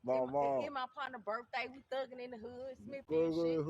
My mom. My partner birthday, we thugging in the hood, Smith and shit.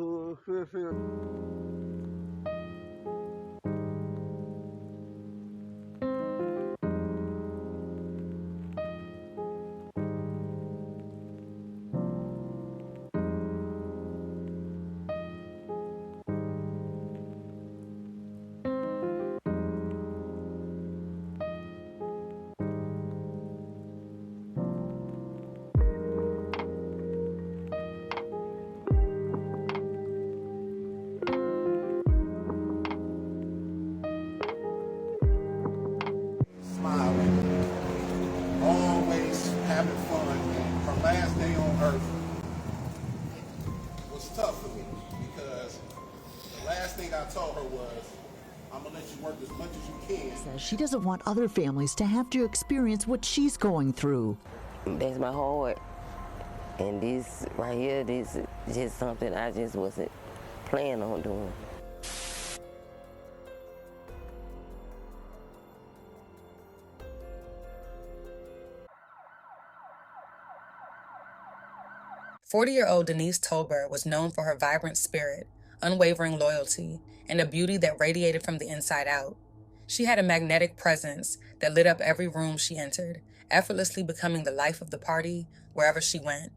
Smiling, always having fun. And her last day on earth was tough for me because the last thing I told her was, I'm gonna let you work as much as you can. Says she doesn't want other families to have to experience what she's going through. That's my heart. And this right here, this is just something I just wasn't planning on doing. "40-year-old Denise Tolbert was known for her vibrant spirit, unwavering loyalty, and a beauty that radiated from the inside out. She had a magnetic presence that lit up every room she entered, effortlessly becoming the life of the party wherever she went.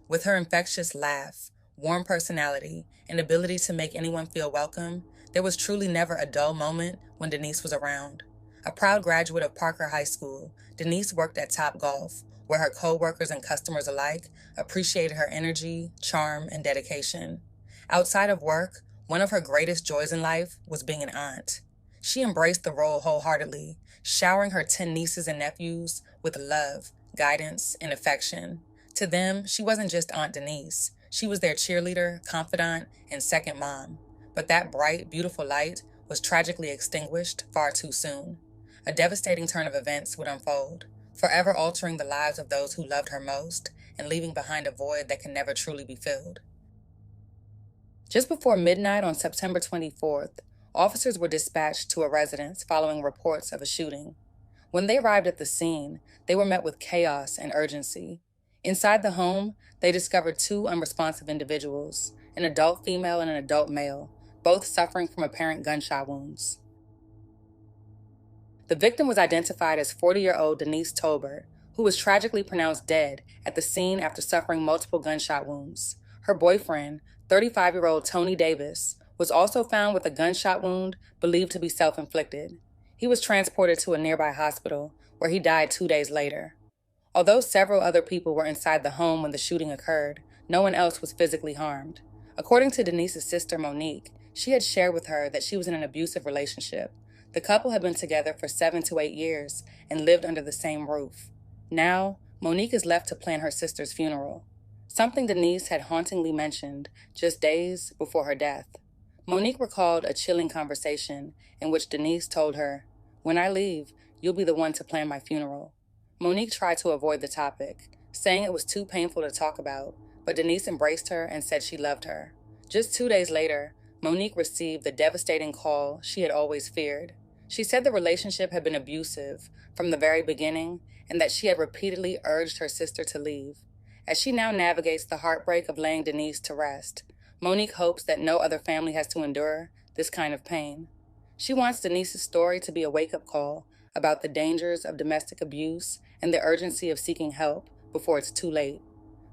With her infectious laugh, warm personality, and ability to make anyone feel welcome, there was truly never a dull moment when Denise was around. A proud graduate of Parker High School, Denise worked at Topgolf, where her co-workers and customers alike appreciated her energy, charm, and dedication. Outside of work, one of her greatest joys in life was being an aunt. She embraced the role wholeheartedly, showering her 10 nieces and nephews with love, guidance, and affection. To them, she wasn't just Aunt Denise. She was their cheerleader, confidant, and second mom. But that bright, beautiful light was tragically extinguished far too soon. A devastating turn of events would unfold, forever altering the lives of those who loved her most and leaving behind a void that can never truly be filled. Just before midnight on September 24th, officers were dispatched to a residence following reports of a shooting. When they arrived at the scene, they were met with chaos and urgency. Inside the home, they discovered two unresponsive individuals, an adult female and an adult male, both suffering from apparent gunshot wounds. The victim was identified as 40-year-old Denise Tolbert, who was tragically pronounced dead at the scene after suffering multiple gunshot wounds. Her boyfriend, 35-year-old Tony Davis, was also found with a gunshot wound believed to be self-inflicted. He was transported to a nearby hospital, where he died 2 days later. Although several other people were inside the home when the shooting occurred, no one else was physically harmed. According to Denise's sister, Monique, she had shared with her that she was in an abusive relationship. The couple had been together for 7 to 8 years and lived under the same roof. Now, Monique is left to plan her sister's funeral, something Denise had hauntingly mentioned just days before her death. Monique recalled a chilling conversation in which Denise told her, "When I leave, you'll be the one to plan my funeral." Monique tried to avoid the topic, saying it was too painful to talk about, but Denise embraced her and said she loved her. Just 2 days later, Monique received the devastating call she had always feared. She said the relationship had been abusive from the very beginning and that she had repeatedly urged her sister to leave. As she now navigates the heartbreak of laying Denise to rest, Monique hopes that no other family has to endure this kind of pain. She wants Denise's story to be a wake-up call about the dangers of domestic abuse and the urgency of seeking help before it's too late.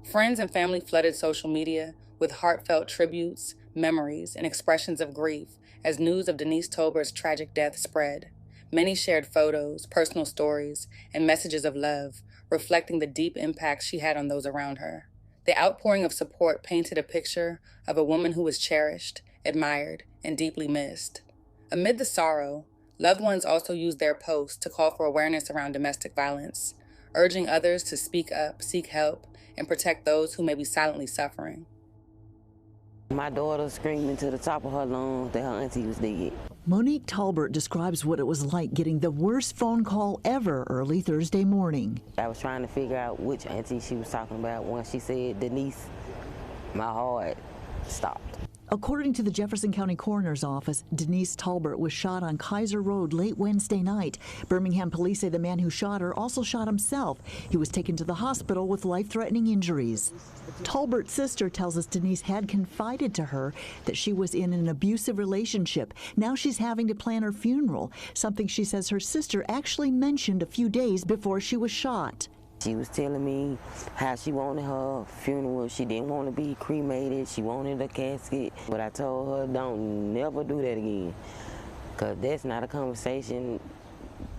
Friends and family flooded social media with heartfelt tributes, memories, and expressions of grief as news of Denise Tolbert's tragic death spread. Many shared photos, personal stories, and messages of love, reflecting the deep impact she had on those around her. The outpouring of support painted a picture of a woman who was cherished, admired, and deeply missed. Amid the sorrow, loved ones also used their posts to call for awareness around domestic violence, urging others to speak up, seek help, and protect those who may be silently suffering. My daughter screaming to the top of her lungs that her auntie was dead. Monique Talbert describes what it was like getting the worst phone call ever early Thursday morning. I was trying to figure out which auntie she was talking about. Once she said Denise, my heart stopped. According to the Jefferson County Coroner's Office, Denise Talbert was shot on Kaiser Road late Wednesday night. Birmingham police say the man who shot her also shot himself. He was taken to the hospital with life-threatening injuries. Talbert's sister tells us Denise had confided to her that she was in an abusive relationship. Now she's having to plan her funeral, something she says her sister actually mentioned a few days before she was shot. She was telling me how she wanted her funeral. She didn't want to be cremated. She wanted a casket. But I told her, don't never do that again, because that's not a conversation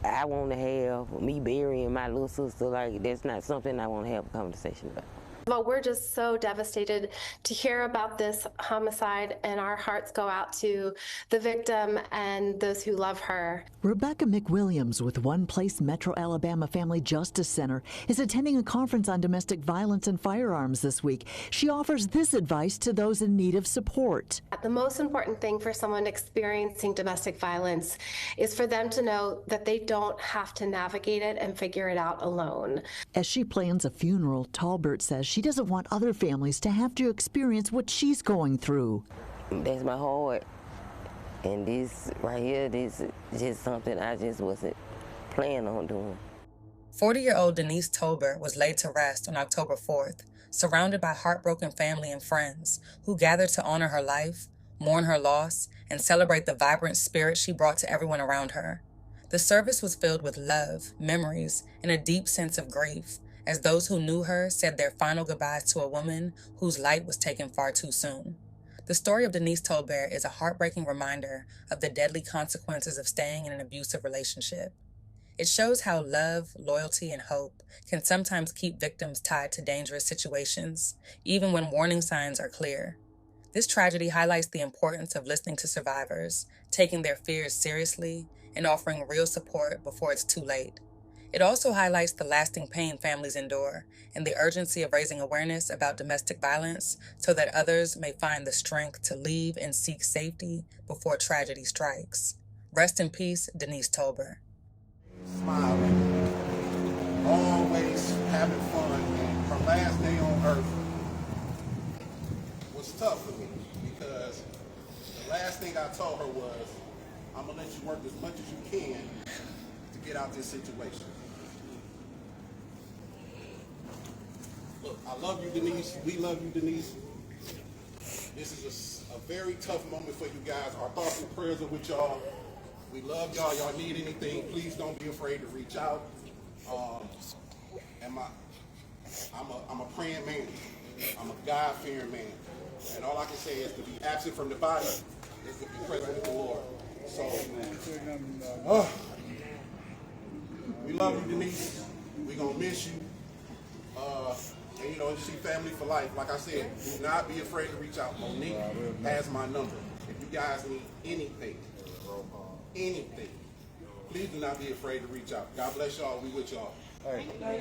I want to have. Me burying my little sister, like, that's not something I want to have a conversation about. Well, we're just so devastated to hear about this homicide, and our hearts go out to the victim and those who love her. Rebecca McWilliams with One Place Metro Alabama Family Justice Center is attending a conference on domestic violence and firearms this week. She offers this advice to those in need of support. The most important thing for someone experiencing domestic violence is for them to know that they don't have to navigate it and figure it out alone. As she plans a funeral, Talbert says she doesn't want other families to have to experience what she's going through. That's my heart. And this right here, this is just something I just wasn't planning on doing. 40-year-old Denise Talbert was laid to rest on October 4th, surrounded by heartbroken family and friends who gathered to honor her life, mourn her loss, and celebrate the vibrant spirit she brought to everyone around her. The service was filled with love, memories, and a deep sense of grief, as those who knew her said their final goodbyes to a woman whose light was taken far too soon. The story of Denise Talbert is a heartbreaking reminder of the deadly consequences of staying in an abusive relationship. It shows how love, loyalty, and hope can sometimes keep victims tied to dangerous situations, even when warning signs are clear. This tragedy highlights the importance of listening to survivors, taking their fears seriously, and offering real support before it's too late. It also highlights the lasting pain families endure and the urgency of raising awareness about domestic violence so that others may find the strength to leave and seek safety before tragedy strikes. Rest in peace, Denise Talbert. Smiling, always having fun. Her last day on earth was tough for me because the last thing I told her was, I'm gonna let you work as much as you can to get out this situation. Look, I love you, Denise. We love you, Denise. This is a very tough moment for you guys. Our thoughts and prayers are with y'all. We love y'all. Y'all need anything, please don't be afraid to reach out. I'm a praying man. I'm a God-fearing man. And all I can say is to be absent from the body is to be present with the Lord. So, we love you, Denise. We're going to miss you. And you know, she family for life. Like I said, do not be afraid to reach out. Monique has my number. If you guys need anything, please do not be afraid to reach out. God bless y'all. We with y'all. Anybody